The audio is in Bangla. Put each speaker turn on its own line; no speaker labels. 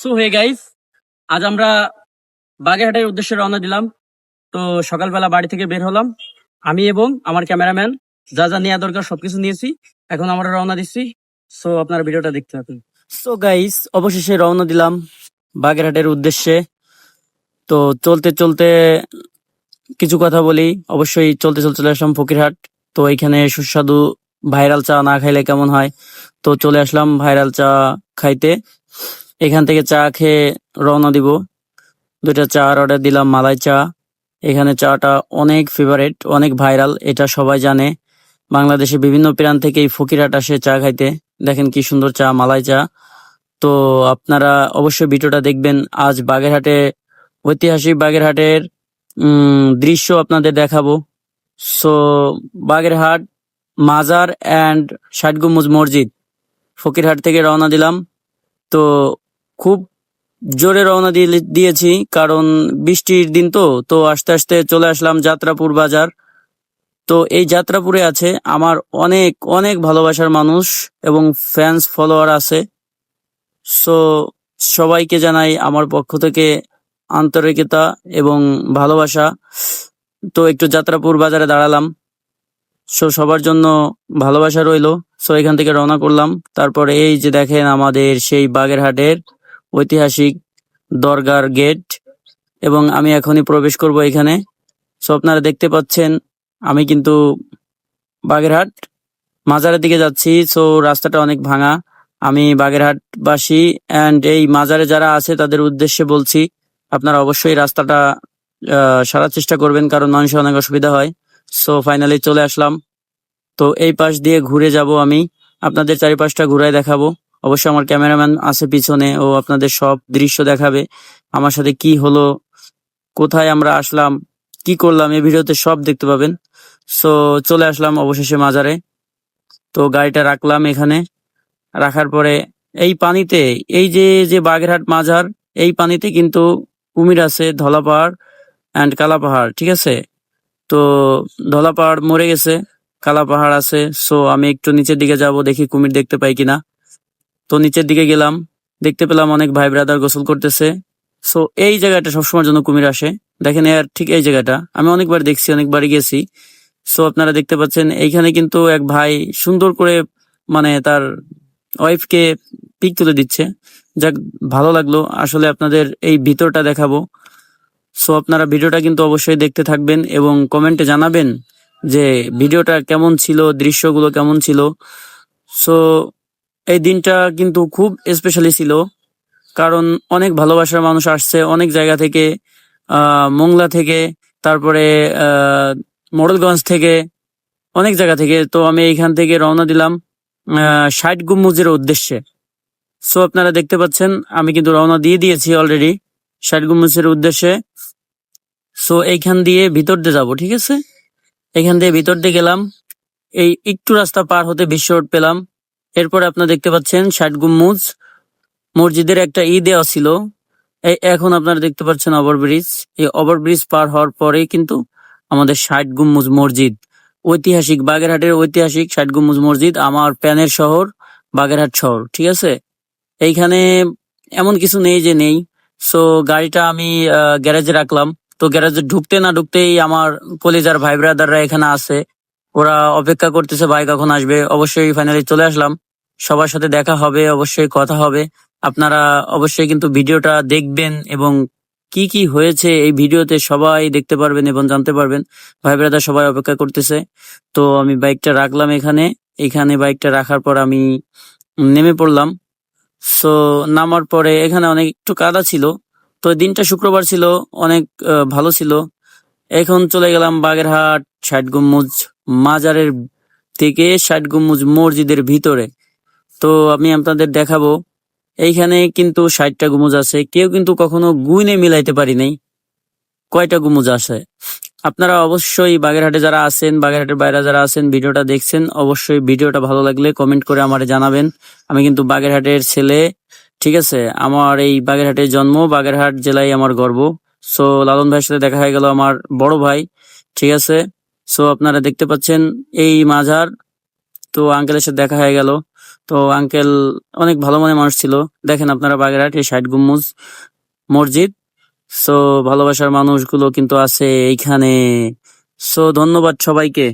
সো হে গাইস, আজ আমরা বাগেরহাটের উদ্দেশ্যে রওনা দিলাম। তো সকালবেলা বাড়ি থেকে বের হলাম আমি এবং আমার ক্যামেরাম্যান। যা যা নেওয়া দরকার সবকিছু নিয়েছি। এখন আমরা রওনা দিচ্ছি। সো আপনারা ভিডিওটা দেখতে থাকুন। সো গাইস, অবশেষে রওনা দিলাম বাগেরহাটের উদ্দেশ্যে। তো চলতে চলতে কিছু কথা বলি। অবশ্যই চলতে চলতে চলে আসলাম ফকিরহাট। তো এখানে সুস্বাদু ভাইরাল চা না খাইলে কেমন হয়, তো চলে আসলাম ভাইরাল চা খাইতে। এখান থেকে চা খেয়ে রওনা দিব। দুইটা চা অর্ডার দিলাম, মালাই চা। এখানে চাটা অনেক ফেভারিট, অনেক ভাইরাল, এটা সবাই জানে। বাংলাদেশে বিভিন্ন প্রান্ত থেকে এই ফকিরহাট আসে চা খাইতে। দেখেন কি সুন্দর চা, মালাই চা। তো আপনারা অবশ্যই ভিডিওটা দেখবেন। আজ বাগেরহাটে, ঐতিহাসিক বাগেরহাটের দৃশ্য আপনাদের দেখাবো। সো বাগেরহাট মাজার অ্যান্ড ষাট গম্বুজ মসজিদ, ফকিরহাট থেকে রওনা দিলাম। তো খুব জোরে রওনা দিয়েছি, কারণ বৃষ্টির দিন। তো তো আস্তে আস্তে চলে আসলাম যাত্রাপুর বাজার। তো এই যাত্রাপুরে আছে আমার অনেক অনেক ভালোবাসার মানুষ এবং ফ্যান্স ফলোয়ার আছে। সো সবাইকে জানাই আমার পক্ষ থেকে আন্তরিকতা এবং ভালোবাসা। তো একটু যাত্রাপুর বাজারে দাঁড়ালাম। সো সবার জন্য ভালোবাসা রইলো। সো এখান থেকে রওনা করলাম। তারপরে এই যে দেখেন আমাদের সেই বাগেরহাটের ঐতিহাসিক দরগার গেট, এবং আমি এখনই প্রবেশ করব এখানে। সো আপনারা দেখতে পাচ্ছেন আমি কিন্তু বাগেরহাট মাজারের দিকে যাচ্ছি। সো রাস্তাটা অনেক ভাঙা। আমি বাগেরহাটবাসী অ্যান্ড এই মাজারে যারা আছে তাদের উদ্দেশ্যে বলছি, আপনারা অবশ্যই রাস্তাটা সারার চেষ্টা করবেন, কারণ মানুষের অনেক অসুবিধা হয়। সো ফাইনালি চলে আসলাম। তো এই পাশ দিয়ে ঘুরে যাব আমি, আপনাদের চারিপাশটা ঘুরায় দেখাবো। অবশ্যই আমার ক্যামেরাম্যান আছে পিছনে, ও আপনাদের সব দৃশ্য দেখাবে। আমার সাথে কি হলো, কোথায় আমরা আসলাম, কি করলাম, এই ভিডিওতে সব দেখতে পাবেন। সো চলে আসলাম অবশেষে মাজারে। তো গাড়িটা রাখলাম এখানে। রাখার পরে এই পানিতে, এই যে যে বাগেরহাট মাজার, এই পানিতে কিন্তু কুমির আছে, ধলা পাহাড় অ্যান্ড কালা পাহাড়, ঠিক আছে। তো ধলা পাহাড় মরে গেছে, কালা পাহাড় আছে। সো আমি একটু নিচের দিকে যাব, দেখি কুমির দেখতে পাই কিনা। তো নিচের দিকে গেলাম, দেখতে পেলাম অনেক ভাই ব্রাদার গোসল করতেছে। সো এই জায়গাটা সবসময় জন্য কুমির আসে। দেখেন এর ঠিক এই জায়গাটা আমি অনেকবার দেখছি, অনেকবারই গেছি। সো আপনারা দেখতে পাচ্ছেন এইখানে কিন্তু এক ভাই সুন্দর করে মানে তার ওয়াইফকে পিক তুলে দিচ্ছে। যাক, ভালো লাগলো। আসলে আপনাদের এই ভিতরটা দেখাবো। সো আপনারা ভিডিওটা কিন্তু অবশ্যই দেখতে থাকবেন এবং কমেন্টে জানাবেন যে ভিডিওটা কেমন ছিল, দৃশ্যগুলো কেমন ছিল। সো এই দিনটা কিন্তু খুব স্পেশালি ছিল, কারণ অনেক ভালোবাসার মানুষ আসছে অনেক জায়গা থেকে, মোংলা থেকে, তারপরে মোড়েলগঞ্জ থেকে, অনেক জায়গা থেকে। তো আমি এইখান থেকে রওনা দিলাম ষাট গম্বুজের উদ্দেশ্যে। সো আপনারা দেখতে পাচ্ছেন আমি কিন্তু রওনা দিয়ে দিয়েছি অলরেডি ষাট গম্বুজের উদ্দেশ্যে। সো এইখান দিয়ে ভিতর দিয়ে যাবো, ঠিক আছে। এখান দিয়ে ভিতর দিয়ে গেলাম, এই একটু রাস্তা পার হতে বিশ্ব রোড পেলাম। এরপরে আপনারা দেখতে পাচ্ছেন ষাট গম্বুজ মসজিদের একটা দেওয়া ছিল। এখন আপনারা দেখতে পাচ্ছেন ওভারব্রিজ। এই ওভারব্রিজ পার হওয়ার পরেই কিন্তু আমাদের ষাট গম্বুজ মসজিদ, ঐতিহাসিক বাগেরহাটের ঐতিহাসিক ষাট গম্বুজ মসজিদ, আমার প্যানের শহর বাগেরহাট শহর, ঠিক আছে। এইখানে এমন কিছু নেই যে নেই। সো গাড়িটা আমি গ্যারেজে রাখলাম। তো গ্যারেজে ঢুকতে না ঢুকতেই আমার কলিজার ভাই ব্রাদাররা এখানে আছে, ওরা অপেক্ষা করতেছে ভাই কখন আসবে। অবশ্যই ফাইনালি চলে আসলাম, সবার সাথে দেখা হবে, অবশ্যই কথা হবে। আপনারা অবশ্যই কিন্তু ভিডিওটা দেখবেন এবং কি কি হয়েছে এই ভিডিওতে সবাই দেখতে পারবেন এবং জানতে পারবেন। ভাই ব্রাদার সবাই অপেক্ষা করতেছে। তো আমি বাইকটা রাখলাম এখানে। এখানে বাইকটা রাখার পর আমি নেমে পড়লাম। সো নামার পরে এখানে অনেক একটু কাদা ছিল। তো দিনটা শুক্রবার ছিল, অনেক ভালো ছিল। এখন চলে গেলাম বাগেরহাট ষাট গম্বুজ মাজারের থেকে ষাট গম্বুজ মসজিদের ভিতরে। তো আমি আপনাদের দেখাবো। এইখানে কিন্তু 60টা গম্বুজ আছে, কেউ কিন্তু কখনো গুইনে মিলাইতে পারি নাই কয়টা গম্বুজ আছে। আপনারা অবশ্যই বাগেরহাটে যারা আছেন, বাগেরহাটের বাইরে যারা আছেন, ভিডিওটা দেখছেন, অবশ্যই ভিডিওটা ভালো লাগলে কমেন্ট করে আমারে জানাবেন। আমি কিন্তু বাগেরহাটের ছেলে, ঠিক আছে। আমার এই বাগেরহাটের জন্ম, বাগেরহাট জেলায় আমার গর্ব। সো লালন ভাইয়ের সাথে দেখা হয়ে গেল, আমার বড় ভাই, ঠিক আছে। সো আপনারা দেখতে পাচ্ছেন এই মাজার। তো আঙ্কেলের সাথে দেখা হয়ে গেল। তো আঙ্কেল অনেক ভালো মনের মানুষ ছিল। দেখেন আপনারা বাগেরহাট এই ৬০ গম্বুজ মসজিদ। সো ভালোবাসার মানুষগুলো কিন্তু আছে এইখানে। সো ধন্যবাদ সবাইকে।